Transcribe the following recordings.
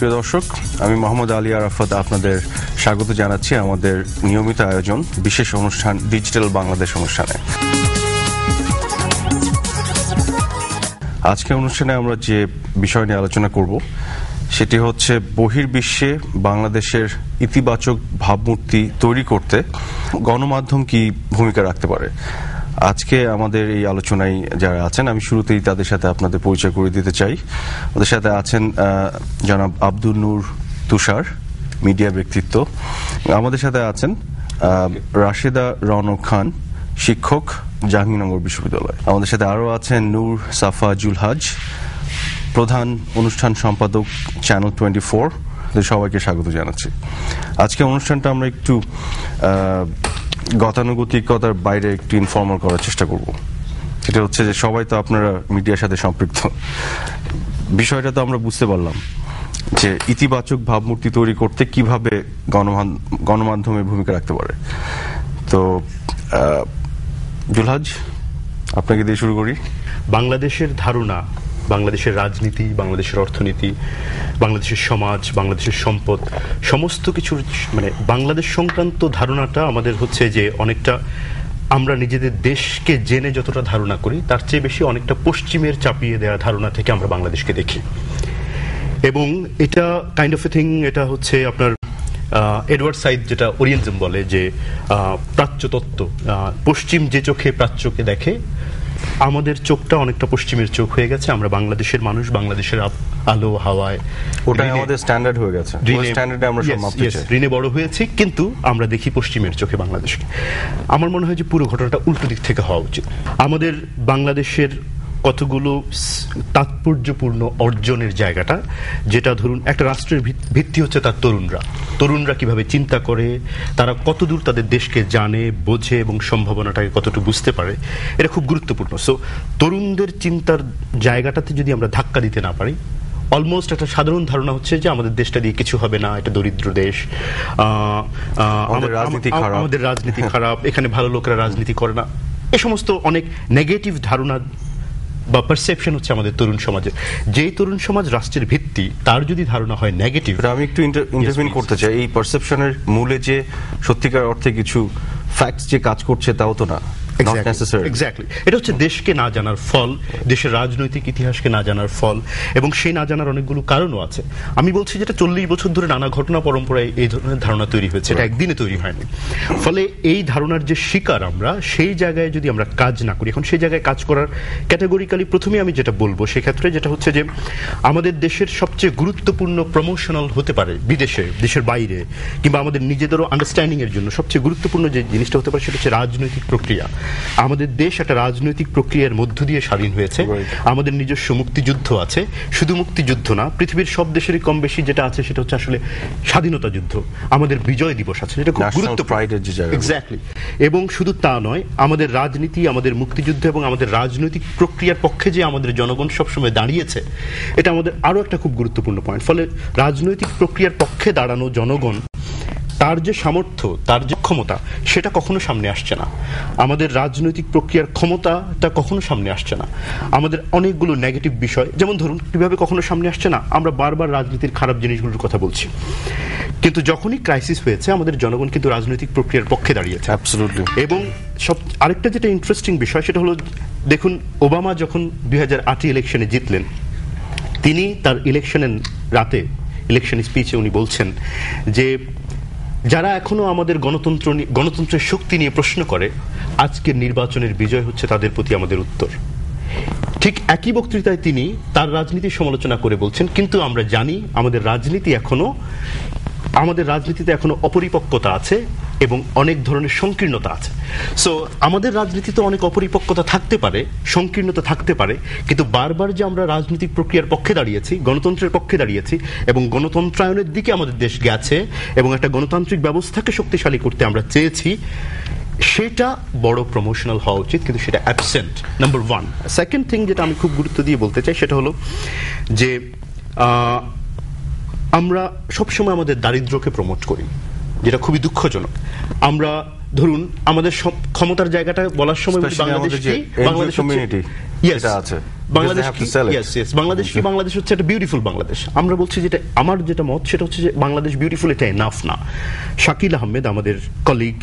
প্রিয় দর্শক, আমি মোহাম্মদ আলী আরাফাত আপনাদের স্বাগত জানাচ্ছি আমাদের নিয়মিত আয়োজন বিশেষ অনুষ্ঠান ডিজিটাল বাংলাদেশ অনুষ্ঠানে। আজকের অনুষ্ঠানে আমরা যে বিষয় নিয়ে আলোচনা করব সেটি হচ্ছে বহির্বিশ্বে বাংলাদেশের ইতিবাচক ভাবমূর্তি তৈরি করতে গণমাধ্যম কি ভূমিকা রাখতে পারে। আজকে আমাদের এই আলোচনায় যারা আছেন, আমি শুরুতেই তাদের সাথে আপনাদের পরিচয় করে দিতে চাই। ওদের সাথে আছেন জনাব আব্দুল নূর তুষার, মিডিয়া ব্যক্তিত্ব। আমাদের সাথে আছেন রাশেদা রওনক খান, শিক্ষক, জাহাঙ্গীরনগর বিশ্ববিদ্যালয়। আমাদের সাথে আরও আছেন নূর সাফা জুলহাজ, প্রধান অনুষ্ঠান সম্পাদক চ্যানেল 24। সবাইকে স্বাগত জানাচ্ছি। আজকে অনুষ্ঠানটা আমরা একটু গতানুগতিকতার বাইরে একটু ইনফর্মাল করার চেষ্টা করব। সেটা হচ্ছে যে সবাই তো আপনারা মিডিয়ার সাথে সম্পৃক্ত, বিষয়টা তো আমরা বুঝতে পারলাম যে ইতিবাচক ভাবমূর্তি তৈরি করতে কিভাবে গণমাধ্যমের ভূমিকা রাখতে পারে। তো জুলহাজ, আপনাকে দিয়ে শুরু করি। বাংলাদেশের ধারণা, বাংলাদেশের রাজনীতি, বাংলাদেশের অর্থনীতি, বাংলাদেশের সমাজ, বাংলাদেশের সম্পদ, সমস্ত কিছুর মানে বাংলাদেশ সংক্রান্ত ধারণাটা আমাদের হচ্ছে যে অনেকটা আমরা নিজেদের দেশকে জেনে যতটা ধারণা করি তার চেয়ে বেশি অনেকটা পশ্চিমের চাপিয়ে দেওয়া ধারণা থেকে আমরা বাংলাদেশকে দেখি। এবং এটা কাইন্ড অফ এ থিং, এটা হচ্ছে আপনার এডওয়ার্ড সাইদ যেটা ওরিয়েন্টালিজম বলে যে প্রাচ্যতত্ত্ব, পশ্চিম যে চোখে প্রাচ্যকে দেখে, আমাদের চোখটা অনেকটা পশ্চিমের চোখ হয়ে গেছে। আমরা বাংলাদেশের মানুষ, বাংলাদেশের আলো হাওয়ায় ওটাই আমাদের স্ট্যান্ডার্ড হয়ে গেছে, ওই স্ট্যান্ডার্ডে আমরা সব মাপতে চাই। ঋণে বড় হয়েছি, কিন্তু আমরা দেখি পশ্চিমের চোখে বাংলাদেশকে। আমার মনে হয় যে পুরো ঘটনাটা উল্টো দিক থেকে হওয়া উচিত। আমাদের বাংলাদেশের কতগুলো তাৎপর্যপূর্ণ অর্জনের জায়গাটা, যেটা ধরুন একটা রাষ্ট্রের ভিত্তি হচ্ছে তার তরুণরা কিভাবে চিন্তা করে, তারা কতদূর তাদের দেশকে জানে, বোঝে এবং সম্ভাবনাটাকে কতটুকু বুঝতে পারে, এটা খুব গুরুত্বপূর্ণ। সো তরুণদের চিন্তার জায়গাটাতে যদি আমরা ধাক্কা দিতে না পারি, অলমোস্ট একটা সাধারণ ধারণা হচ্ছে যে আমাদের দেশটা দিয়ে কিছু হবে না, এটা দরিদ্র দেশ, আমাদের রাজনীতি খারাপ, এখানে ভালো লোকেরা রাজনীতি করে না, এ সমস্ত অনেক নেগেটিভ ধারণা বা পারসেপশন হচ্ছে আমাদের তরুণ সমাজের। যেই তরুণ সমাজ রাষ্ট্রের ভিত্তি, তার যদি ধারণা হয় নেগেটিভ। আমি একটু ইন্টারভিউ করতে চাই। এই পারসেপশনের মূলে যে সত্যিকার অর্থে কিছু ফ্যাক্টস যে কাজ করছে তাও তো না। এক্স্যাক্টলি, এটা হচ্ছে দেশকে না জানার ফল, দেশের রাজনৈতিক ইতিহাসকে না জানার ফল, এবং সেই না জানার অনেকগুলো কারণও আছে। আমি বলছি যেটা 40 বছর ধরে নানা ঘটনা পরম্পরায় এই ধরনের ধারণা তৈরি হয়েছে, এটা একদিনে তৈরি হয়নি। ফলে এই ধারণার যে শিকার আমরা, সেই জায়গায় যদি আমরা কাজ না করি, এখন সেই জায়গায় কাজ করার ক্যাটাগরিক্যালি প্রথমে আমি যেটা বলবো সেক্ষেত্রে যেটা হচ্ছে যে আমাদের দেশের সবচেয়ে গুরুত্বপূর্ণ প্রমোশনাল হতে পারে বিদেশে, দেশের বাইরে, কিংবা আমাদের নিজেদেরও আন্ডারস্ট্যান্ডিং এর জন্য সবচেয়ে গুরুত্বপূর্ণ যে জিনিসটা হতে পারে সেটা হচ্ছে রাজনৈতিক প্রক্রিয়া। আমাদের দেশ একটা রাজনৈতিক প্রক্রিয়ার মধ্য দিয়ে স্বাধীন হয়েছে। আমাদের নিজস্ব মুক্তিযুদ্ধ আছে, শুধু মুক্তিযুদ্ধ না, পৃথিবীর সব দেশেরই কম বেশি যেটা আছে সেটা হচ্ছে আসলে স্বাধীনতা যুদ্ধ। আমাদের বিজয় দিবস আছে, যেটা খুব গুরুত্বপূর্ণ। এক্স্যাক্টলি। এবং শুধু তা নয়, আমাদের রাজনীতি, আমাদের মুক্তিযুদ্ধ এবং আমাদের রাজনৈতিক প্রক্রিয়ার পক্ষে যে আমাদের জনগণ সবসময় দাঁড়িয়েছে, এটা আমাদের আরো একটা খুব গুরুত্বপূর্ণ পয়েন্ট। ফলে রাজনৈতিক প্রক্রিয়ার পক্ষে দাঁড়ানো জনগণ, তার যে সামর্থ্য, তার যে ক্ষমতা, সেটা কখনো সামনে আসছে না। আমাদের রাজনৈতিক প্রক্রিয়ার ক্ষমতাটা কখনো সামনে আসছে না। আমাদের অনেকগুলো নেগেটিভ বিষয়, যেমন ধরুন কিভাবে কখনো সামনে আসছে না, আমরা বারবার রাজনীতির খারাপ জিনিসগুলোর কথা বলছি, কিন্তু যখনই ক্রাইসিস হয়েছে আমাদের জনগণ কিন্তু রাজনৈতিক প্রক্রিয়ার পক্ষে দাঁড়িয়েছে। অ্যাবসলিউটলি। এবং আরেকটা যেটা ইন্টারেস্টিং বিষয় সেটা হলো, দেখুন ওবামা যখন 2008 ইলেকশনে জিতলেন, তিনি তার ইলেকশনের রাতে ইলেকশন স্পিচে উনি বলছেন যে যারা এখনো আমাদের গণতন্ত্রের শক্তি নিয়ে প্রশ্ন করে, আজকের নির্বাচনের বিজয় হচ্ছে তাদের প্রতি আমাদের উত্তর। ঠিক একই বক্তৃতায় তিনি তার রাজনীতির সমালোচনা করে বলছেন, কিন্তু আমরা জানি আমাদের রাজনীতিতে এখনো অপরিপক্কতা আছে এবং অনেক ধরনের সংকীর্ণতা আছে। সো আমাদের রাজনীতিতে অনেক অপরিপক্কতা থাকতে পারে, সংকীর্ণতা থাকতে পারে, কিন্তু বারবার যে আমরা রাজনৈতিক প্রক্রিয়ার পক্ষে দাঁড়িয়েছি, গণতন্ত্রের পক্ষে দাঁড়িয়েছি এবং গণতন্ত্রায়নের দিকে আমাদের দেশ গেছে এবং একটা গণতান্ত্রিক ব্যবস্থাকে শক্তিশালী করতে আমরা চেয়েছি, সেটা বড় প্রমোশনাল হওয়া উচিত, কিন্তু সেটা absent, number one. Second thing যেটা আমি খুব গুরুত্ব দিয়ে বলতে চাই সেটা হলো যে আমরা সবসময় আমাদের দারিদ্র্যকে প্রমোট করি, যেটা খুবই দুঃখজনক। আমরা ধরুন আমাদের ক্ষমতার জায়গাটা বলার সময় বাংলাদেশ কমিউনিটি আছে, বাংলাদেশ কি বাংলাদেশ কি বাংলাদেশ হচ্ছে একটা বিউটিফুল বাংলাদেশ। আমরা বলছি যেটা আমার যেটা মত সেটা হচ্ছে যে বাংলাদেশ বিউটিফুল এটা এনাফ না। শাকিল আহমেদ আমাদের কলিগ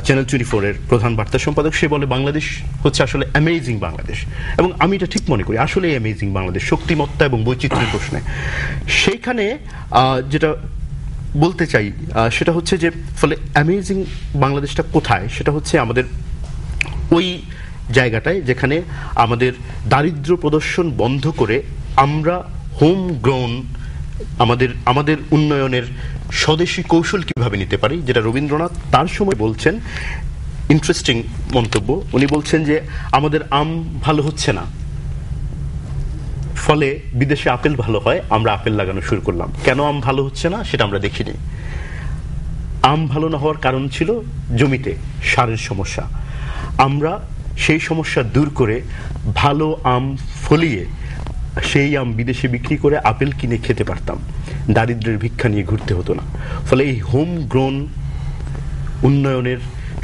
চ্যানেল 24 এর প্রধান বার্তা সম্পাদক, সে বলে বাংলাদেশ হচ্ছে আসলে অ্যামেজিং বাংলাদেশ, এবং আমি এটা ঠিক মনে করি আসলে অ্যামেজিং বাংলাদেশ শক্তিমত্তা এবং বৈচিত্র্যের প্রশ্নে। সেইখানে যেটা বলতে চাই সেটা হচ্ছে যে ফলে অ্যামেজিং বাংলাদেশটা কোথায়, সেটা হচ্ছে আমাদের ওই জায়গাটায় যেখানে আমাদের দারিদ্র্য প্রদর্শন বন্ধ করে আমরা হোম গ্রোন আমাদের উন্নয়নের স্বদেশী কৌশল কিভাবে নিতে পারি, যেটা রবীন্দ্রনাথ তার সময় বলছেন। ইন্টারেস্টিং মন্তব্য, উনি বলছেন যে আমাদের আম ভালো হচ্ছে না, ফলে বিদেশে আপেল ভালো হয়, আমরা আপেল লাগানো শুরু করলাম। কেন আম ভালো হচ্ছে না সেটা আমরা দেখিনি। আম ভালো না হওয়ার কারণ ছিল জমিতে সারের সমস্যা। আমরা সেই সমস্যা দূর করে ভালো আম ফলিয়ে সেই আম বিদেশে বিক্রি করে আপেল কিনে খেতে পারতাম, দারিদ্র্যের ভিক্ষা নিয়ে ঘুরতে হতো না। ফলে এই হোম গ্রোন উন্নয়নের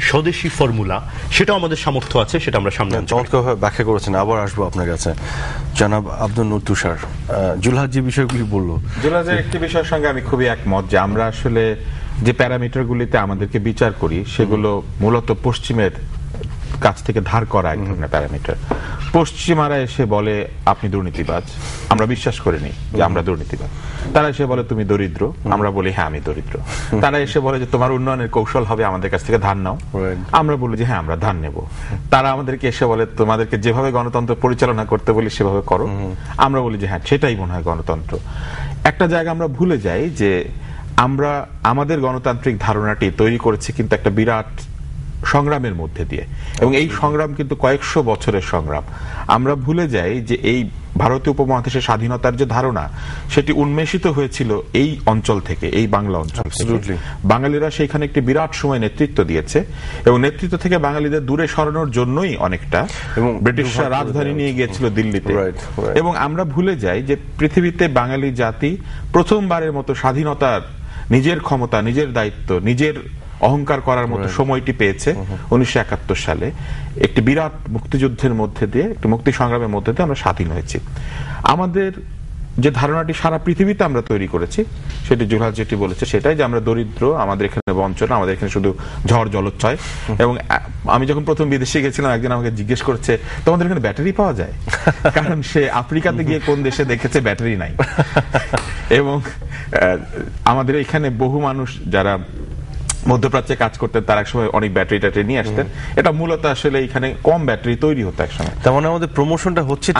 স্বদেশী ফর্মুলা, সেটা আমাদের সামর্থ্য আছে, সেটা আমরা সামনে চমৎকারভাবে ব্যাখ্যা করেছেন। আবার আসবো আপনার কাছে, জনাব আব্দুল নূর তুষার। জুলহাস যে বিষয়গুলি বললো, জুলহাসের একটি বিষয়ের সঙ্গে আমি খুবই একমত যে আমরা আসলে যে প্যারামিটারগুলিতে আমাদেরকে বিচার করি সেগুলো মূলত পশ্চিমের কাছ থেকে ধার করা এক ধরনের প্যারামিটার। পশ্চিমারা এসে বলে আপনি দুর্নীতিবাজ, আমরা বিশ্বাস করে নিই যে আমরা দুর্নীতিবাজ। তারা এসে বলে তুমি দরিদ্র, আমরা বলি হ্যাঁ আমি দরিদ্র। তারা এসে বলে যে তোমার উন্নয়নের কৌশল হবে আমাদের কাছ থেকে ধার নাও, আমরা বলি যে হ্যাঁ আমরা ধার নেব। তারা আমাদেরকে এসে বলে তোমাদেরকে যেভাবে গণতন্ত্র পরিচালনা করতে বলি সেভাবে করো, আমরা বলি যে হ্যাঁ সেটাই মনে হয় গণতন্ত্র। একটা জায়গা আমরা ভুলে যাই যে আমরা আমাদের গণতান্ত্রিক ধারণাটি তৈরি করেছি কিন্তু একটা বিরাট সংগ্রামের মধ্যে দিয়ে, এবং এই সংগ্রাম কিন্তু কয়েকশো বছরের সংগ্রাম। আমরা ভুলে যাই যে এই ভারতীয় উপমহাদেশের স্বাধীনতার যে ধারণা সেটি উন্মেষিত হয়েছিল এই অঞ্চল থেকে, এই বাংলা অঞ্চল থেকে। বাঙালিরা সেইখানে একটি বিরাট সময় নেতৃত্ব দিয়েছে, এবং নেতৃত্ব থেকে বাঙালিদের দূরে সরানোর জন্যই অনেকটা এবং ব্রিটিশরা রাজধানী নিয়ে গিয়েছিল দিল্লিতে। এবং আমরা ভুলে যাই যে পৃথিবীতে বাঙালি জাতি প্রথমবারের মতো স্বাধীনতার নিজের ক্ষমতা, নিজের দায়িত্ব, নিজের অহংকার করার মতো সময়টি পেয়েছে 1971 সালে। একটি বিরাট মুক্তিযুদ্ধের মধ্যে দিয়ে, একটি মুক্তি সংগ্রামের মধ্যে দিয়ে আমরা স্বাধীন হয়েছি। আমাদের যে ধারণাটি সারা পৃথিবীতে আমরা তৈরি করেছি, সেটি জুলহাস যেটি বলেছে সেটাই, যে আমরা দরিদ্র, আমাদের এখানে বঞ্চনা, আমাদের এখানে শুধু ঝড় জলোচ্ছয়। এবং আমি যখন প্রথম বিদেশে গেছিলাম একজন আমাকে জিজ্ঞেস করছে তোমাদের এখানে ব্যাটারি পাওয়া যায়, কারণ সে আফ্রিকাতে গিয়ে কোন দেশে দেখেছে ব্যাটারি নাই। এবং আমাদের এখানে বহু মানুষ যারা মধ্যপ্রাচ্যে কাজ করতেন তার এক সময় অনেক ব্যাটারি টাটারি নিয়ে আসতেন। এটা মূলত আসলে এখানে কম ব্যাটারি তৈরি হতো এক সময়। তার মানে আমাদের প্রমোশনটা হচ্ছে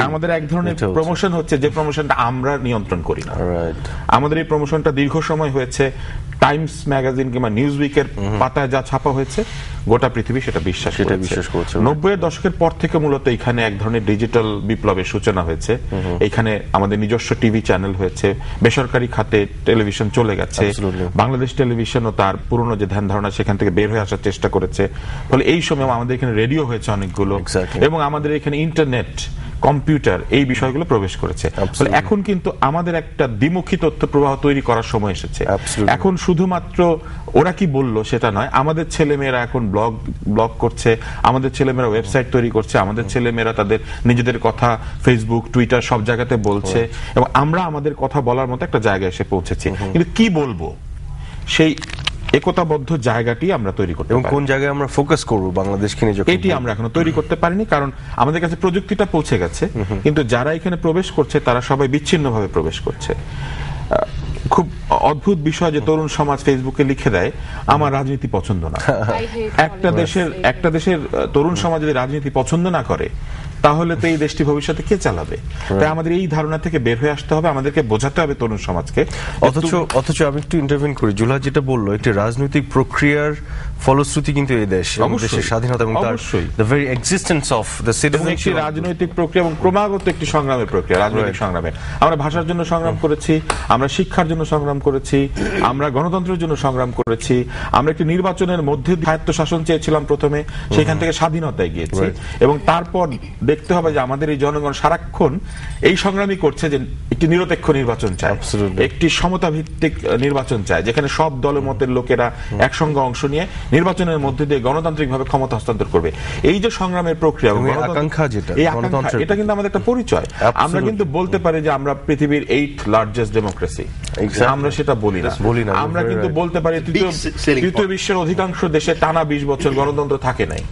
আমাদের এক ধরনের প্রমোশন হচ্ছে যে প্রমোশনটা আমরা নিয়ন্ত্রণ করি না। আমাদের এই প্রমোশনটা দীর্ঘ সময় হয়েছে টাইমস ম্যাগাজিন কিংবা নিউজ উইকের পাতায় যা ছাপা হয়েছে গোটা পৃথিবী সেটা বিশ্বাস করছে। 90-এর দশকের পর থেকে মূলত এখানে এক ধরনের ডিজিটাল বিপ্লবের সূচনা হয়েছে। এখানে আমাদের নিজস্ব টিভি চ্যানেল হয়েছে, বেসরকারি খাতে টেলিভিশন চলে গেছে, বাংলাদেশ টেলিভিশন তার পুরনো যে ধ্যান ধারণা সেখান থেকে বের হয়ে আসার চেষ্টা করেছে। ফলে এই সময় আমাদের এখানে রেডিও হয়েছে অনেকগুলো, এবং আমাদের এখানে ইন্টারনেট, কম্পিউটার, এই বিষয়গুলো প্রবেশ করেছে। এখন কিন্তু আমাদের একটা দ্বিমুখী তথ্য প্রবাহ তৈরি করার সময় এসেছে। এখন শুধুমাত্র ওরা কি বললো সেটা নয়, আমাদের ছেলেমেয়েরা এখন ব্লগ করছে, আমাদের ছেলেমেয়েরা ওয়েবসাইট তৈরি করছে, আমাদের ছেলেমেয়েরা তাদের নিজেদের কথা ফেসবুক, টুইটার সব জায়গাতে বলছে, এবং আমরা আমাদের কথা বলার মতো একটা জায়গায় এসে পৌঁছেছি। কিন্তু কি বলবো সেই একতাবদ্ধ জায়গাটি আমরা তৈরি করতে, এবং কোন জায়গায় আমরা ফোকাস করব বাংলাদেশকে নিয়ে, এটি আমরা এখনো তৈরি করতে পারিনি। কারণ আমাদের কাছে প্রযুক্তিটা পৌঁছে গেছে, কিন্তু যারা এখানে প্রবেশ করছে তারা সবাই বিচ্ছিন্নভাবে প্রবেশ করছে। খুব অদ্ভুত বিষয় যে তরুণ সমাজ ফেসবুকে লিখে দেয় আমার রাজনীতি পছন্দ না। একটা দেশের তরুণ সমাজ যদি রাজনীতি পছন্দ না করে তাহলে তো এই দেশটি ভবিষ্যতে কে চালাবে? তাই আমাদের এই ধারণা থেকে বের হয়ে আসতে হবে, আমাদেরকে বোঝাতে হবে তরুণ সমাজকে। অথচ আমি একটু ইন্টারভিউ করি, জুলহাস যেটা বললো একটি রাজনৈতিক প্রক্রিয়ার ফলশ্রুতি কিন্তু এই দেশ, দেশের স্বাধীনতা এবং the very existence of the citizenship, একটি রাজনৈতিক প্রক্রিয়া এবং ক্রমাগত একটি সংগ্রামের প্রক্রিয়া, রাজনৈতিক সংগ্রামের। আমরা ভাষার জন্য সংগ্রাম করেছি, আমরা শিক্ষার জন্য সংগ্রাম করেছি, আমরা গণতন্ত্রের জন্য সংগ্রাম করেছি, আমরা একটি নির্বাচনের মধ্যে স্বায়ত্তশাসন চেয়েছিলাম প্রথমে, সেখান থেকে স্বাধীনতায় গিয়েছি, এবং তারপর দেখতে হবে যে আমাদের এই জনগণ সারাক্ষণ এই সংগ্রামী করছে যে একটি নিরপেক্ষ নির্বাচন চায়, একটি সমতা ভিত্তিক নির্বাচন চায়, যেখানে সব দলমতের লোকেরা একসঙ্গে অংশ নিয়ে নির্বাচনের মধ্যে দিয়ে গণতান্ত্রিকভাবে ক্ষমতা হস্তান্তর করবে। এই যে সংগ্রামের প্রক্রিয়া, আকাঙ্ক্ষা, এটা কিন্তু আমাদের একটা পরিচয়। আমরা কিন্তু বলতে পারি যে আমরা পৃথিবীর 8th লার্জেস্ট ডেমোক্রেসি, আমরা সেটা বলি না। আমরা কিন্তু বলতে পারি তৃতীয় বিশ্বের অধিকাংশ দেশে টানা 20 বছর গণতন্ত্র থাকে নাই।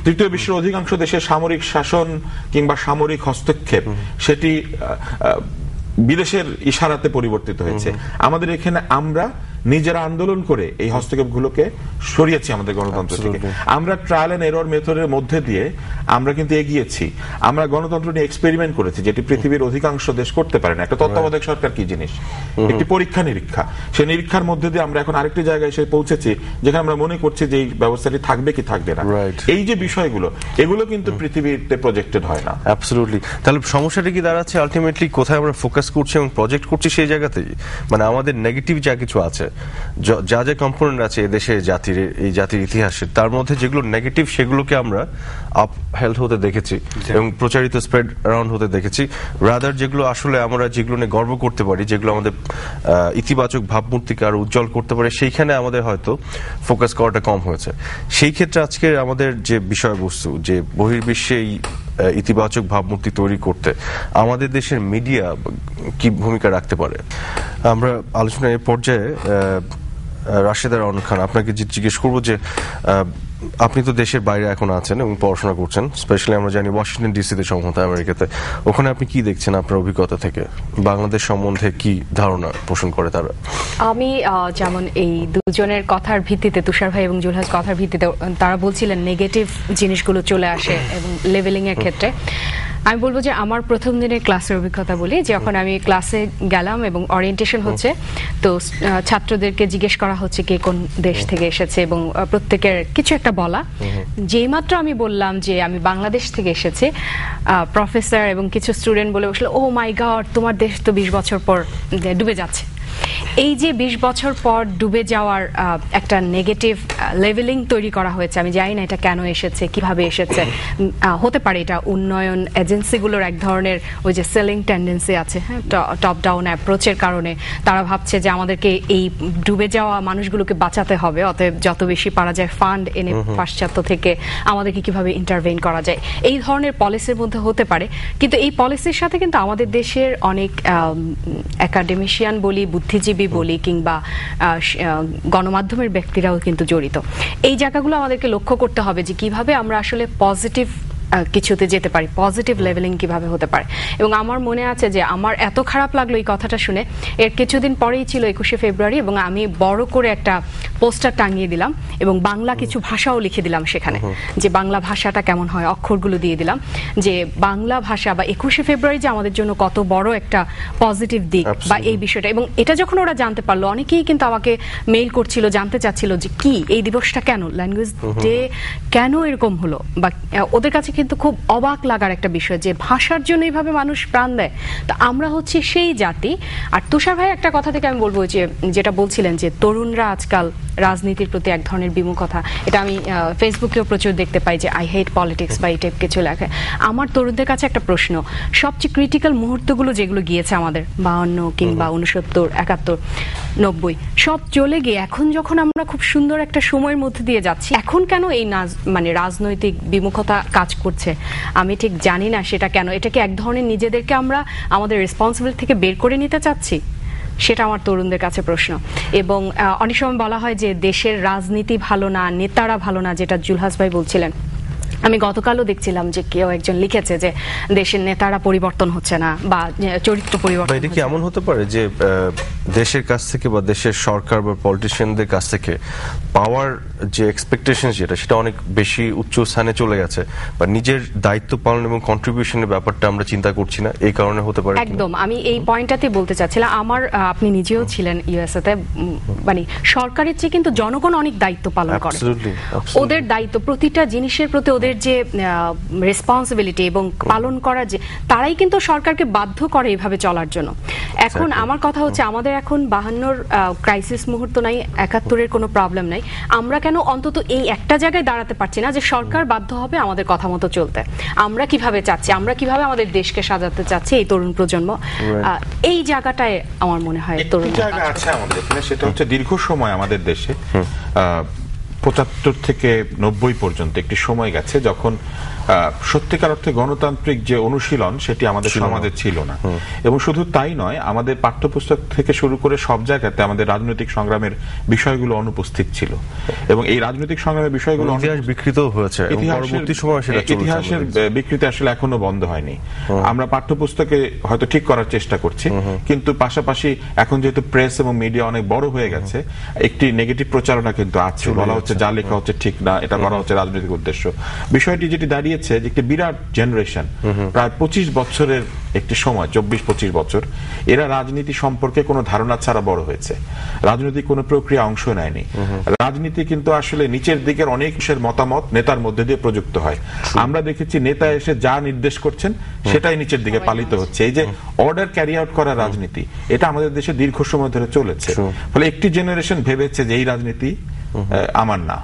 তৃতীয় বিশ্বের অধিকাংশ দেশে সামরিক শাসন কিংবা সামরিক হস্তক্ষেপ সেটি বিদেশের ইশারাতে পরিবর্তিত হয়েছে। আমাদের এখানে আমরা নিজেরা আন্দোলন করে এই হস্তক্ষেপগুলোকে সরিয়েছি আমাদের গণতন্ত্র থেকে। আমরা ট্রায়াল এন্ড এরর মেথডের মধ্যে দিয়ে আমরা কিন্তু এগিয়েছি। আমরা গণতন্ত্র নিয়ে এক্সপেরিমেন্ট করেছি, যেটি পৃথিবীর অধিকাংশ দেশ করতে পারে না। একটা তত্ত্বাবধায়ক সরকার কি জিনিস, একটি পরীক্ষা নিরীক্ষা, সেই নিরীক্ষার মধ্যে দিয়ে আমরা এখন আরেকটি জায়গায় এসে পৌঁছেছি যেখানে আমরা মনে করছি যে এই ব্যবস্থাটি থাকবে কি থাকবে না। এই যে বিষয়গুলো, এগুলো কিন্তু পৃথিবীতে প্রজেক্টেড হয় না। অ্যাবসলিউটলি। তাহলে সমস্যাটা কি দাঁড়াচ্ছে আলটিমেটলি কোথায় আমরা ফোকাস করছি এবং প্রজেক্ট করছি সেই জায়গাতেই, মানে আমাদের নেগেটিভ যা কিছু আছে, যা যা কম্পোনেন্ট আছে এদেশে এই জাতির ইতিহাসের, তার মধ্যে যেগুলো নেগেটিভ সেগুলোকে আমরা আপ হেলথ হতে দেখেছি এবং প্রচারিত স্প্রেড অ্যারাউন্ড হতে দেখেছি। রাদার যেগুলো আসলে আমরা যেগুলো নিয়ে গর্ব করতে পারি, যেগুলো আমাদের ইতিবাচক ভাবমূর্তিকে আরো উজ্জ্বল করতে পারে, সেইখানে আমাদের হয়তো ফোকাস করাটা কম হয়েছে। সেই ক্ষেত্রে আজকে আমাদের যে বিষয়বস্তু, যে বহির্বিশ্বে এই ইতিবাচক ভাবমূর্তি তৈরি করতে আমাদের দেশের মিডিয়া কি ভূমিকা রাখতে পারে, আমরা আলোচনার এই পর্যায়ে রাশেদা রওনক খান আপনাকে জিজ্ঞেস করবো যে আপনি তো দেশের বাইরে এখন আছেন এবং পড়াশোনা করছেন, স্পেশালি আমরা জানি ওয়াশিংটন ডিসিতে সম্ভবত আমেরিকাতে। ওখানে আপনি কি দেখছেন আপনার অভিজ্ঞতা থেকে, বাংলাদেশ সম্বন্ধে কি ধারণা পোষণ করে তারা? আমি যেমন এই দুজনের কথার ভিত্তিতে, তুষার ভাই এবং জুলহাস কথার ভিত্তিতে তারা বলছিলেন নেগেটিভ জিনিসগুলো চলে আসে এবং লেভেলিং এর ক্ষেত্রে, আমি বলবো যে আমার প্রথম দিনের ক্লাসের অভিজ্ঞতা বলি। যখন আমি ক্লাসে গেলাম এবং ওরিয়েন্টেশন হচ্ছে, তো ছাত্রদেরকে জিজ্ঞেস করা হচ্ছে কে কোন দেশ থেকে এসেছে এবং প্রত্যেকের কিছু একটা বলা। যেই মাত্র আমি বললাম যে আমি বাংলাদেশ থেকে এসেছি, প্রফেসর এবং কিছু স্টুডেন্ট বলে বসলো, ও মাই গড, তোমার দেশ তো 20 বছর পর ডুবে যাচ্ছে। এই যে 20 বছর পর ডুবে যাওয়ার একটা নেগেটিভ লেভেলিং তৈরি করা হয়েছে, আমি জানি না এটা কেন এসেছে, কিভাবে এসেছে। হতে পারে এটা উন্নয়ন এজেন্সিগুলোর এক ধরনের ওই যে সেলিং টেন্ডেন্সি আছে, হ্যাঁ, টপ ডাউন অ্যাপ্রোচের কারণে তারা ভাবছে যে আমাদেরকে এই ডুবে যাওয়া মানুষগুলোকে বাঁচাতে হবে, অতএব যত বেশি পারা যায় ফান্ড এনে পাশ্চাত্য থেকে আমাদেরকে কিভাবে ইন্টারভেইন করা যায়, এই ধরনের পলিসির মধ্যে হতে পারে। কিন্তু এই পলিসির সাথে কিন্তু আমাদের দেশের অনেক একাডেমিশিয়ান বলি, বুদ্ধিজীবী বলি, কিংবা গণমাধ্যমের ব্যক্তিরাও কিন্তু জড়িত। এই জায়গাগুলো আমাদেরকে লক্ষ্য করতে হবে যে কিভাবে আমরা আসলে পজিটিভ কিছুতে যেতে পারি, পজিটিভ লেভেলিং কিভাবে হতে পারে। এবং আমার মনে আছে যে আমার এত খারাপ লাগলো এই কথাটা শুনে, এর কিছুদিন পরেই ছিল 21শে ফেব্রুয়ারি, এবং আমি বড় করে একটা পোস্টার টাঙিয়ে দিলাম এবং বাংলা কিছু ভাষাও লিখে দিলাম সেখানে, যে বাংলা ভাষাটা কেমন হয়, অক্ষরগুলো দিয়ে দিলাম, যে বাংলা ভাষা বা 21শে ফেব্রুয়ারি যে আমাদের জন্য কত বড় একটা পজিটিভ দিক বা এই বিষয়টা। এবং এটা যখন ওরা জানতে পারলো, অনেকেই কিন্তু আমাকে মেইল করছিল, জানতে চাচ্ছিল যে কি এই দিবসটা কেন, ল্যাঙ্গুয়েজ ডে কেন এরকম হলো, বা ওদের কাছে কিন্তু খুব অবাক লাগার একটা বিষয় যে ভাষার জন্য এইভাবে মানুষ প্রাণ দেয়। তো আমরা হচ্ছে সেই জাতি। আর তুষার ভাই একটা কথা থেকে আমি বলবো যে যেটা বলছিলেন যে তরুণরা আজকাল রাজনীতির প্রতি এক ধরনের বিমুখতা, এটা আমি ফেসবুকেও প্রচুর দেখতে পাই যে আই হেট পলিটিক্স বা এই টাইপ কিছু লেখে। আমার তরুণদের কাছে একটা প্রশ্ন, সবচেয়ে ক্রিটিক্যাল মুহূর্তগুলো যেগুলো গিয়েছে আমাদের 52 কিংবা 69, 71, 90 সব চলে গিয়ে এখন যখন আমরা খুব সুন্দর একটা সময়ের মধ্যে দিয়ে যাচ্ছি, এখন কেন এই মানে রাজনৈতিক বিমুখতা কাজ করছে আমি ঠিক জানি না সেটা কেন। এটা কি এক ধরনের নিজেদেরকে আমরা আমাদের রেসপন্সিবিলিটি থেকে বের করে নিতে চাচ্ছি? সেটা আমার তরুণদের কাছে প্রশ্ন। এবং অনেক সময় বলা হয় যে দেশের রাজনীতি ভালো না, নেতারা ভালো না, যেটা জুলহাস ভাই বলছিলেন। আমি গতকালও দেখছিলাম যে কেউ একজন লিখেছে যে দেশের নেতারা পরিবর্তন হচ্ছে না বা চরিত্র পরিবর্তন। এটা কি এমন হতে পারে যে দেশের কাছ থেকে বা দেশের সরকার বা পলিটিশিয়ানদের কাছ থেকে পাওয়ার যে এক্সপেকটেশন সেটা অনেক বেশি উচ্চ স্থানে চলে গেছে, বা নিজের দায়িত্ব পালন এবং কন্ট্রিবিউশনের ব্যাপারটা আমরা চিন্তা করছি না, এই কারণে হতে পারে? একদম, আমি এই পয়েন্টটাতে বলতে চাচ্ছিলাম। আমার আপনি নিজেও ছিলেন ইউএসএ তে, মানে সরকারের চেয়ে কিন্তু জনগণ অনেক দায়িত্ব পালন করে। ওদের দায়িত্ব, প্রতিটা জিনিসের প্রতি ওদের ওদের যে রেসপন্সিবিলিটি এবং পালন করা, যে তারাই কিন্তু সরকারকে বাধ্য করে এভাবে চলার জন্য। এখন আমার কথা হচ্ছে, আমাদের এখন 52-র ক্রাইসিস মুহূর্ত নাই, 71-এর কোনো প্রবলেম নাই, আমরা কেন অন্তত এই একটা জায়গায় দাঁড়াতে পারছি না যে সরকার বাধ্য হবে আমাদের কথা মতো চলতে? আমরা কিভাবে চাচ্ছি, আমরা কিভাবে আমাদের দেশকে সাজাতে চাচ্ছি এই তরুণ প্রজন্ম, এই জায়গাটায় আমার মনে হয় তরুণ জায়গা আছে আমাদের এখানে। সেটা হচ্ছে দীর্ঘ সময় আমাদের দেশে 75 থেকে 90 পর্যন্ত একটি সময় গেছে যখন সত্যিকার অর্থে গণতান্ত্রিক যে অনুশীলন সেটি আমাদের সমাজে ছিল না। এবং শুধু তাই নয়, আমাদের পাঠ্যপুস্তক থেকে শুরু করে সব জায়গাতে আমাদের রাজনৈতিক সংগ্রামের বিষয়গুলো অনুপস্থিত ছিল। এবং এই রাজনৈতিক সংগ্রামের বিষয়গুলো ইতিহাস বিকৃত হয়েছে, পরবর্তী সময় সেটা ইতিহাসের বিকৃতি আসলে এখনো বন্ধ হয়নি। আমরা পাঠ্যপুস্তকে হয়তো ঠিক করার চেষ্টা করছি, কিন্তু পাশাপাশি এখন যেহেতু প্রেস এবং মিডিয়া অনেক বড় হয়ে গেছে, একটি নেগেটিভ প্রচারণা কিন্তু আছে। বলা হচ্ছে যা লেখা হচ্ছে ঠিক না, এটা করা হচ্ছে রাজনৈতিক উদ্দেশ্য। বিষয়টি যেটি দাঁড়িয়েছে যে একটি বিরাট জেনারেশন, প্রায় 25 বছরের একটি সময়, 24-25 বছর, এরা রাজনীতি সম্পর্কে কোনো ধারণা ছাড়া বড় হয়েছে, রাজনৈতিক কোনো প্রক্রিয়া অংশ নেয়নি। রাজনীতি কিন্তু আসলে নিচের দিকের অনেক মতামত নেতার মধ্যে দিয়ে প্রযুক্ত হয়। আমরা দেখেছি নেতা এসে যা নির্দেশ করছেন সেটাই নিচের দিকে পালিত হচ্ছে। এই যে অর্ডার ক্যারি আউট করা রাজনীতি, এটা আমাদের দেশে দীর্ঘ সময় ধরে চলেছে। ফলে একটি জেনারেশন ভেবেছে যে এই রাজনীতি আমার না,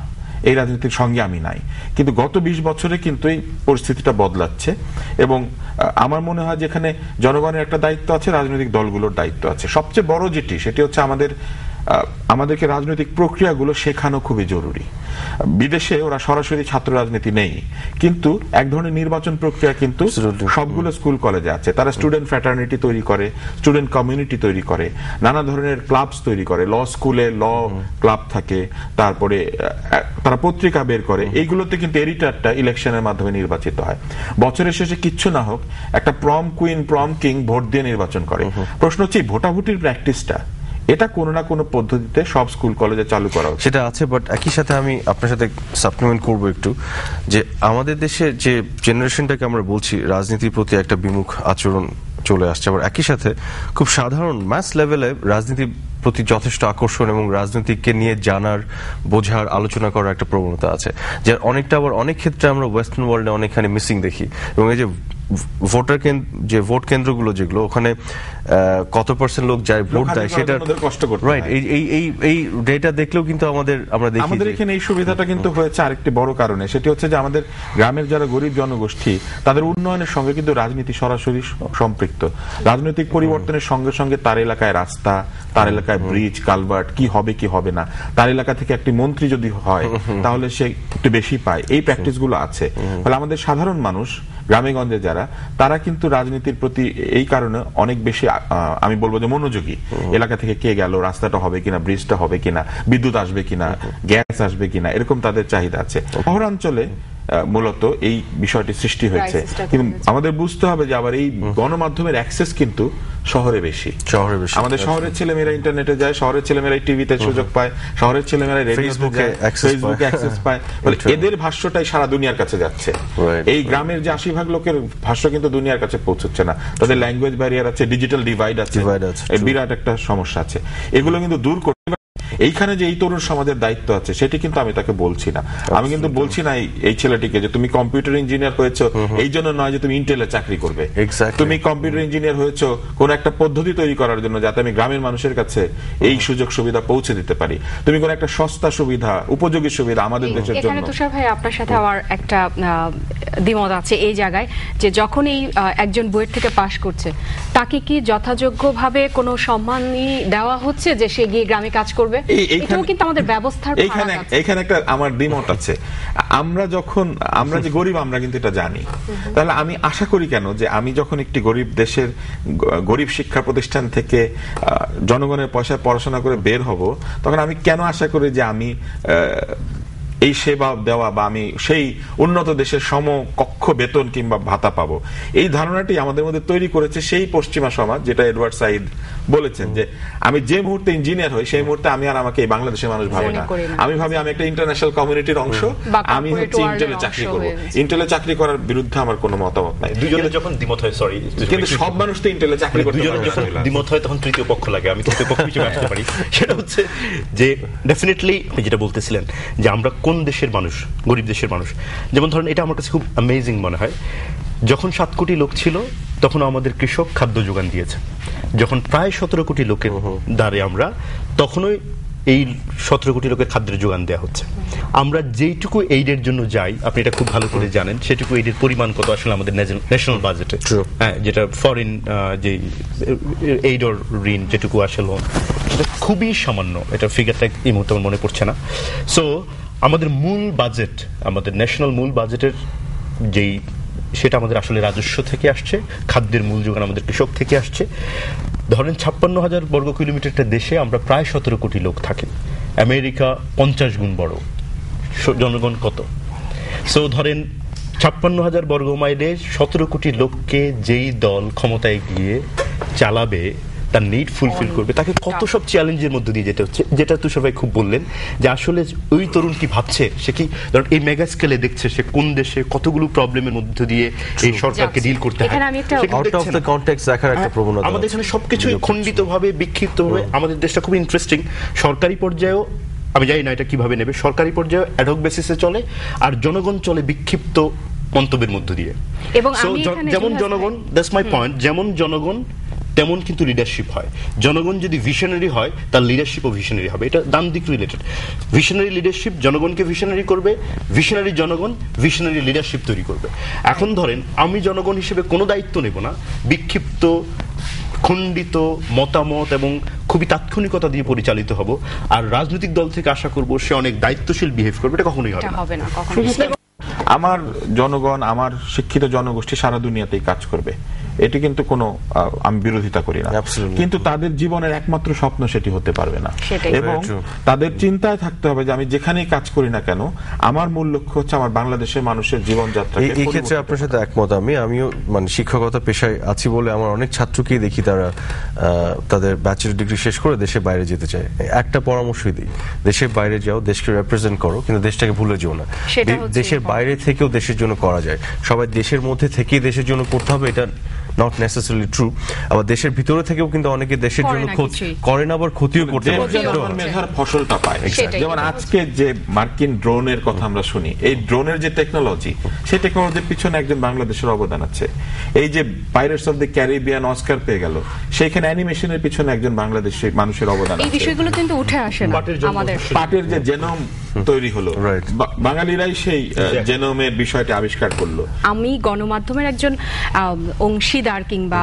এই রাজনীতির সঙ্গে আমি নাই। কিন্তু গত 20 বছরে কিন্তু এই পরিস্থিতিটা বদলাচ্ছে। এবং আমার মনে হয় যেখানে জনগণের একটা দায়িত্ব আছে, রাজনৈতিক দলগুলোর দায়িত্ব আছে। সবচেয়ে বড় যেটি, সেটি হচ্ছে আমাদেরকে রাজনৈতিক প্রক্রিয়াগুলো শেখানো খুবই জরুরি। বিদেশে ওরা সরাসরি ছাত্র রাজনীতি নেই, কিন্তু এক ধরনের নির্বাচন প্রক্রিয়া কিন্তু সবগুলো স্কুল কলেজে আছে। তারা স্টুডেন্ট ফ্র্যাটার্নিটি তৈরি করে, স্টুডেন্ট কমিউনিটি তৈরি করে, নানা ধরনের ক্লাবস তৈরি করে। ল স্কুলে ল ক্লাব থাকে, তারপরে তারা পত্রিকা বের করে। এইগুলোতে কিন্তু এডিটরটা ইলেকশনের মাধ্যমে নির্বাচিত হয়। বছরের শেষে কিচ্ছু না হোক, একটা প্রম কুইন প্রম কিং ভোট দিয়ে নির্বাচন করে। প্রশ্ন হচ্ছে ভোটাভুটির প্র্যাকটিসটা এটা কোনো না কোনো পদ্ধতিতে সব স্কুল কলেজে চালু করা উচিত। সেটা আছে, বাট একই সাথে আমি আপনার সাথে সাপ্লিমেন্ট করবো একটু, যে আমাদের দেশে যে জেনারেশনটাকে আমরা বলছি রাজনীতির প্রতি একটা বিমুখ আচরণ চলে আসছে, আবার একই সাথে খুব সাধারণ ম্যাস লেভেলে রাজনীতির প্রতি যথেষ্ট আকর্ষণ এবং রাজনীতিকে নিয়ে জানার, বোঝার, আলোচনা করার একটা প্রবণতা আছে, যার অনেকটা আবার অনেক ক্ষেত্রে আমরা ওয়েস্টার্ন ওয়ার্ল্ডে অনেকখানি মিসিং দেখি। এবং এই যে ভোট কেন্দ্রগুলো যেগুলো, ওখানে কত পার্সেন্ট লোক যায় ভোট দেয়, সেটা রাইট, এই ডেটা দেখলেও কিন্তু আমরা দেখি আমাদের এখানে এই সুবিধাটা কিন্তু হয়েছে আরেকটি বড় কারণে। সেটি হচ্ছে যে আমাদের গ্রামের যারা গরিব জনগোষ্ঠী, তাদের উন্নয়নের সঙ্গে কিন্তু রাজনীতি সরাসরি সম্পৃক্ত। রাজনৈতিক পরিবর্তনের সঙ্গে সঙ্গে তার এলাকায় রাস্তা, তার এলাকায় ব্রিজ, কালভার্ট কি হবে কি হবে না, তার এলাকা থেকে একটি মন্ত্রী যদি হয় তাহলে সে একটু বেশি পায়, এই প্র্যাকটিস গুলো আছে। ফলে আমাদের সাধারণ মানুষ গ্রামে গঞ্জে যারা, তারা কিন্তু রাজনীতির প্রতি এই কারণে অনেক বেশি আমি বলবো যে মনোযোগী। এলাকা থেকে কে গেল, রাস্তাটা হবে কিনা, ব্রিজটা হবে কিনা, বিদ্যুৎ আসবে কিনা, গ্যাস আসবে কিনা, এরকম তাদের চাহিদা আছে। শহরাঞ্চলে মূলত এই বিষয়টি সৃষ্টি হয়েছে। কিন্তু আমাদের বুঝতে হবে যে আবার এই গণমাধ্যমের অ্যাক্সেস কিন্তু শহরে বেশি। আমাদের শহরের ছেলেমেয়েরা ইন্টারনেটে যায়, শহরের ছেলেমেয়েরা টিভিতে সুযোগ পায়, শহরের ছেলেমেয়েরা ফেসবুকে অ্যাক্সেস পায়। এদের ভাষ্যটাই সারা দুনিয়ার কাছে যাচ্ছে। এই গ্রামের যে 80% লোকের ভাষ্য কিন্তু দুনিয়ার কাছে পৌঁছচ্ছে না। তাদের ল্যাঙ্গুয়েজ ব্যারিয়ার আছে, ডিজিটাল ডিভাইড আছে, বিরাট একটা সমস্যা আছে। এগুলো কিন্তু দূর করতে এইখানে যে এই তরুণ সমাজের দায়িত্ব আছে সেটি কিন্তু আমি তাকে বলছি না। আমি কিন্তু বলছি না এই ছেলেটিকে যে তুমি কম্পিউটার ইঞ্জিনিয়ার হয়েছো এই জন্য নয় যে তুমি ইন্টেলে চাকরি করবে। তুমি কম্পিউটার ইঞ্জিনিয়ার হয়েছো কোন একটা পদ্ধতি তৈরি করার জন্য যাতে আমি গ্রামের মানুষের কাছে এই সুযোগ সুবিধা পৌঁছে দিতে পারি। তুমি কোন একটা সস্তা সুবিধা, উপযোগী সুবিধা আমাদের দেশের জন্য। এখানে তুষার ভাই আপনার সাথে আমার একটা দ্বিমত আছে এই জায়গায়, যে যখন এই একজন বুয়েট থেকে পাশ করছে তাকে কি যথাযোগ্যভাবে কোনো সম্মানই দেওয়া হচ্ছে যে সে গিয়ে গ্রামে কাজ করবে? এটাও কিন্তু আমাদের ব্যবস্থার এইখানে একটা আমার দ্বিমত আছে। আমরা যে গরিব আমরা কিন্তু এটা জানি। তাহলে আমি আশা করি কেন যে আমি যখন একটি গরিব দেশের গরিব শিক্ষা প্রতিষ্ঠান থেকে জনগণের পয়সায় পড়াশোনা করে বের হব, তখন আমি কেন আশা করি যে আমি এই সেবা দেওয়া বা আমি সেই উন্নত দেশের সমকক্ষ বেতন কিংবা ভাতা পাবো? এই ধারণাটি আমাদের মধ্যে তৈরি করেছে সেই পশ্চিমা সমাজ, যেটা এডওয়ার্ড সাইদ বলেছেন যে আমি যে মুহূর্তে ইঞ্জিনিয়ার হই সেই মুহূর্তে আমি আর আমাকে এই বাংলাদেশের মানুষ ভাবে না। আমি ভাবি আমি একটা ইন্টারন্যাশনাল কমিউনিটির অংশ, আমি হচ্ছে ইন্টেলে চাকরি করবো। ইন্টেলে চাকরি করার বিরুদ্ধে আমার কোনো মতামত নাই। দুজনে যখন দ্বিমত হয়, সরি, কিন্তু সব মানুষ তো ইন্টেলে চাকরি করতে পারে। যখন দ্বিমত হয় তখন তৃতীয় পক্ষ লাগে, আমি তৃতীয় পক্ষ হিসেবে আসতে পারি। সেটা হচ্ছে যে ডেফিনেটলি যেটা বলতেছিলেন যে আমরা কোন কোন দেশের মানুষ, গরিব দেশের মানুষ। যেমন ধরেন, এটা আমার কাছে খুব অ্যামেজিং মনে হয়, যখন 7 কোটি লোক ছিল তখন আমাদের কৃষক খাদ্য যোগান দিয়েছে। যখন প্রায় 17 কোটি লোকের দ্বারে আমরা, তখনই এই 17 কোটি লোকের খাদ্যের যোগান দেওয়া হচ্ছে। আমরা যেইটুকু এইডের জন্য যাই, আপনি এটা খুব ভালো করে জানেন, সেটুকু এইডের পরিমাণ কত আসলে আমাদের ন্যাশনাল বাজেটে, হ্যাঁ, যেটা ফরেন যে এইড অর ঋণ যেটুকু আসলে সেটা খুবই সামান্য। এটা ফিগারটা এই মুহূর্তে আমার মনে পড়ছে না। সো আমাদের মূল বাজেট, আমাদের ন্যাশনাল মূল বাজেটের যেই, সেটা আমাদের আসলে রাজস্ব থেকে আসছে, খাদ্যের মূল যোগান আমাদের কৃষক থেকে আসছে। ধরেন 56,000 বর্গ কিলোমিটার একটা দেশে আমরা প্রায় 17 কোটি লোক থাকি। আমেরিকা 50 গুণ বড়, জনগণ কত? সো ধরেন 56,000 বর্গ মাইলে 17 কোটি লোককে যেই দল ক্ষমতায় গিয়ে চালাবে, তার নিড ফুলফিল করবে, তাকে কত সব চ্যালেঞ্জের মধ্যে দিয়ে যেতে হচ্ছে, যেটা তুষার ভাই খুব বললেন যে আসলে ওই তরুণ কি ভাবছে, সে কি ধরুন এই মেগা স্কেলে দেখছে সে কোন দেশে কতগুলো প্রবলেমের মধ্যে দিয়ে এই সরকারকে ডিল করতে হয়। আউট অফ দ্য কনটেক্সট দেখার একটা প্রবণতা আমাদের এখানে সবকিছু খণ্ডিতভাবে, বিক্ষিপ্তভাবে। আমাদের দেশটা খুব ইন্টারেস্টিং, সরকারি পর্যায়েও আমি জানি না এটা কিভাবে নেবে, সরকারি পর্যায়ে অ্যাডহক বেসিসে চলে, আর জনগণ চলে বিক্ষিপ্ত মন্তব্যের মধ্য দিয়ে। এবং যেমন জনগণ, দ্যাটস মাই পয়েন্ট, যেমন জনগণ তেমন কিন্তু লিডারশিপ হয়। জনগণ যদি ভিশনারি হয়, তার লিডারশিপও ভিশনারি হবে। এটা ডান দিক রিলেটেড। ভিশনারি লিডারশিপ জনগণকে ভিশনারি করবে, ভিশনারি জনগণ ভিশনারি লিডারশিপ তৈরি করবে। এখন ধরেন আমি জনগণ হিসেবে কোনো দায়িত্ব নেব না, বিক্ষিপ্ত খণ্ডিত মতামত এবং খুবই তাৎক্ষণিকতা দিয়ে পরিচালিত হব, আর রাজনৈতিক দল থেকে আশা করব সে অনেক দায়িত্বশীল বিহেভ করবে। এটা কখনোই হবে না। আমার জনগণ, আমার শিক্ষিত জনগোষ্ঠী সারা দুনিয়াতেই কাজ করবে, এটি কিন্তু কোনো আমি বিরোধিতা করি না, কিন্তু তাদের জীবনের একমাত্র স্বপ্ন সেটি হতে পারবে না। এবং তাদের চিন্তায় থাকতে হবে যে আমি যেখানেই কাজ করি না কেন, আমার মূল লক্ষ্য হচ্ছে আমার বাংলাদেশের মানুষের জীবনযাত্রা। এই ক্ষেত্রে আপনার সাথে একমত আমিও মানে শিক্ষকতা পেশায় আছি বলে আমার অনেক ছাত্রকেই দেখি তারা তাদের ব্যাচেলর ডিগ্রি শেষ করে দেশের বাইরে যেতে চায়। একটা পরামর্শই দিই, দেশের বাইরে যাও, দেশকে রিপ্রেজেন্ট করো, কিন্তু দেশটাকে ভুলে যেও না। দেশের বাইরে থেকেও দেশের জন্য করা যায়, সবাই দেশের মধ্যে থেকেই দেশের জন্য করতে হবে এটা নট নেসেসারিলি ট্রু। আবার দেশের ভিতরে থেকেও কিন্তু অনেকে দেশের জন্য করে না, আবার ক্ষতিও করতে পারে, মেধার ফসলটা পায়। যেমন আজকে যে মার্কিন ড্রোনের কথা আমরা শুনি, এই ড্রোনের যে টেকনোলজি, সেই টেকনোলজির পিছনে একজন বাংলাদেশের অবদান আছে। এই যে pirates of the Caribbean Oscar পেয়ে গেল, সেইখানে অ্যানিমেশনের পিছনে একজন বাংলাদেশি মানুষের অবদান আছে। এই বিষয়গুলো কিন্তু উঠে আসে না আমাদের। পাটের যে জেনোম তৈরি হলো, বাঙালিরাই সেই জেনোমের বিষয়টা আবিষ্কার করলো। আমি গণমাধ্যমের একজন অংশীদার কিংবা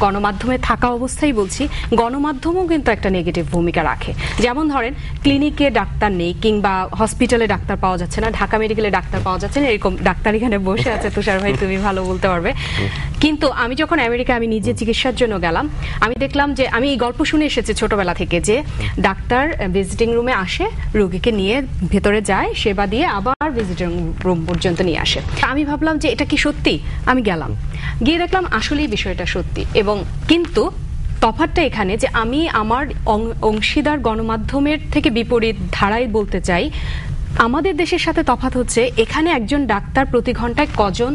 গণমাধ্যমে থাকা অবস্থায় বলছি, গণমাধ্যমও কিন্তু একটা নেগেটিভ ভূমিকা রাখে। যেমন ধরেন ক্লিনিকে ডাক্তার নেই কিংবা হসপিটালে ডাক্তার পাওয়া যাচ্ছে না, ঢাকা মেডিকেলে ডাক্তার পাওয়া যাচ্ছে না, এরকম ডাক্তার এখানে বসে আছে, তুষার ভাই তুমি ভালো বলতে পারবে। কিন্তু আমি যখন আমেরিকা আমি নিজে চিকিৎসার জন্য গেলাম, আমি দেখলাম যে আমি এই গল্প শুনে এসেছি ছোটবেলা থেকে, যে ডাক্তার ভিজিটিং রুমে আসে, রোগীকে নিয়ে ভেতরে যায়, সেবা দিয়ে আবার ভিজিটিং রুম পর্যন্ত নিয়ে আসে। আমি ভাবলাম যে এটা কি সত্যি? আমি গেলাম, গিয়ে দেখলাম আসলেই বিষয়টা সত্যি। এবং কিন্তু তফাৎটা এখানে যে আমি আমার অংশীদার গণমাধ্যমের থেকে বিপরীত ধারায় বলতে চাই, আমাদের দেশের সাথে তফাৎ হচ্ছে এখানে একজন ডাক্তার প্রতি ঘন্টায় কজন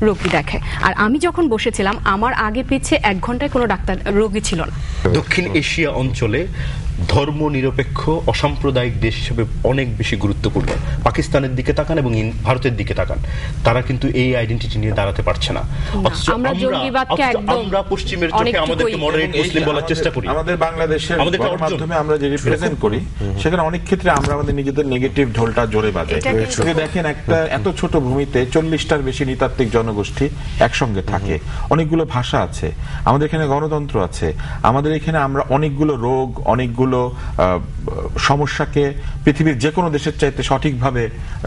রোগী দেখে, আর আমি যখন বসেছিলাম আমার আগে পিছে 1 ঘন্টায় কোনো ডাক্তার রোগী ছিল না। দক্ষিণ এশিয়া অঞ্চলে ধর্ম নিরপেক্ষ অসাম্প্রদায়িক দেশ হিসেবে অনেক বেশি গুরুত্বপূর্ণ। পাকিস্তানের দিকে তাকান এবং ভারতের দিকে তাকান, তারা কিন্তু এই আইডেন্টিটি নিয়ে দাঁড়াতে পারছে না। আমরা পশ্চিমের চোখে আমাদেরকে মডারেট মুসলিম বলার চেষ্টা করি। আমাদের বাংলাদেশের মাধ্যমে আমরা যে রিপ্রেজেন্ট করি, সেখানে অনেক ক্ষেত্রে আমরা আমাদের নিজেদের নেগেটিভ ঢোলটা জোরে বাজে। দেখেন একটা এত ছোট ভূমিতে 40টার বেশি নৃতাত্ত্বিক জনগোষ্ঠী একসঙ্গে থাকে, অনেকগুলো ভাষা আছে, আমাদের এখানে গণতন্ত্র আছে, আমাদের এখানে আমরা অনেকগুলো রোগ, অনেকগুলো সমস্যাকে পৃথিবীর যে কোনো দেশের চাইতে সঠিকভাবে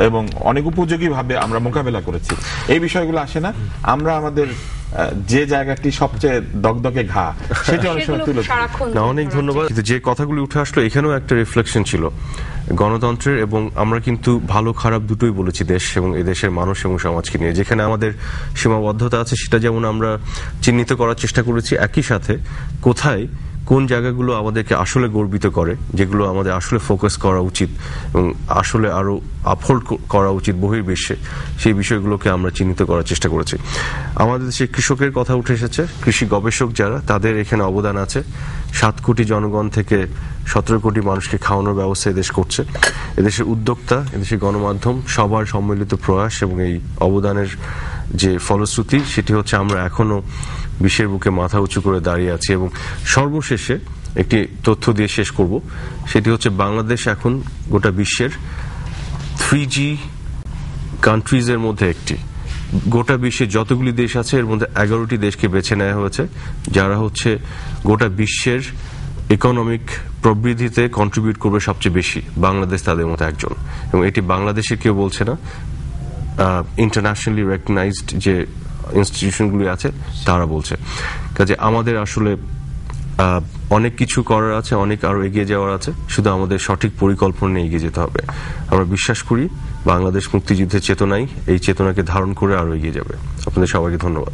এবং অনেক উপযোগী ভাবে আমরা মোকাবেলা করেছি। এই বিষয়গুলো আসে না, আমরা আমাদের যে জায়গাটি সবচেয়ে দগদগে ঘা, সেটা অনেক সময় তুলে না। অনেক ধন্যবাদ। কিন্তু যে কথাগুলো উঠে আসলো, এখানেও একটা রিফ্লেকশন ছিল গণতন্ত্রের, এবং আমরা কিন্তু ভালো খারাপ দুটোই বলেছি দেশ এবং এই দেশের মানুষ এবং সমাজকে নিয়ে। যেখানে আমাদের সীমাবদ্ধতা আছে সেটা যেমন আমরা চিহ্নিত করার চেষ্টা করেছি, একই সাথে কোথায় কোন জায়গাগুলো আমাদেরকে আসলে গর্বিত করে, যেগুলো আমাদের আসলে ফোকাস করা উচিত এবং আসলে আরো আপহোল্ড করা উচিত বহির্বিশ্বে, সেই বিষয়গুলোকে আমরা চিহ্নিত করার চেষ্টা করেছি। আমাদের দেশে কৃষকের কথা উঠে এসেছে, কৃষি গবেষক যারা, তাদের এখানে অবদান আছে, 7 কোটি জনগণ থেকে 17 কোটি মানুষকে খাওয়ানোর ব্যবস্থা এদেশ করছে। এদেশের উদ্যোক্তা, এদেশের গণমাধ্যম সবার সম্মিলিত প্রয়াস এবং এই অবদানের যে ফলশ্রুতি সেটি হচ্ছে আমরা এখনো বিশ্বের বুকে মাথা উঁচু করে দাঁড়িয়ে আছি। এবং সর্বশেষে একটি তথ্য দিয়ে শেষ করব, সেটি হচ্ছে বাংলাদেশ এখন গোটা বিশ্বের 3G কান্ট্রিজের মধ্যে একটি। গোটা বিশ্বে যতগুলি দেশ আছে এর মধ্যে 11টি দেশকে বেছে নেওয়া হয়েছে যারা হচ্ছে গোটা বিশ্বের ইকোনমিক প্রবৃদ্ধিতে কন্ট্রিবিউট করবে সবচেয়ে বেশি। বাংলাদেশ তাদের মতো একজন, এবং এটি বাংলাদেশে কেউ বলছে না, ইন্টারন্যাশনালি রেকগনাইজড যে ইনস্টিটিউশনগুলি আছে তারা বলছে। কাজে আমাদের আসলে অনেক কিছু করার আছে, অনেক আরো এগিয়ে যাওয়ার আছে, শুধু আমাদের সঠিক পরিকল্পনা নিয়ে এগিয়ে যেতে হবে। আমরা বিশ্বাস করি বাংলাদেশ মুক্তিযুদ্ধের চেতনাই এই চেতনাকে ধারণ করে আরো এগিয়ে যাবে। আপনাদের সবাইকে ধন্যবাদ।